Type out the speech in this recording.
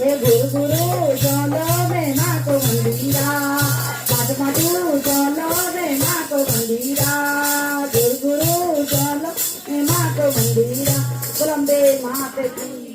गुरु गुरु चलो रे माँ को मंदिरा माधु माधु चलो रे माँ को मंदिरा गुरु गुरु चलो रे माँ को मंदिरा गुलम्बे माँ पे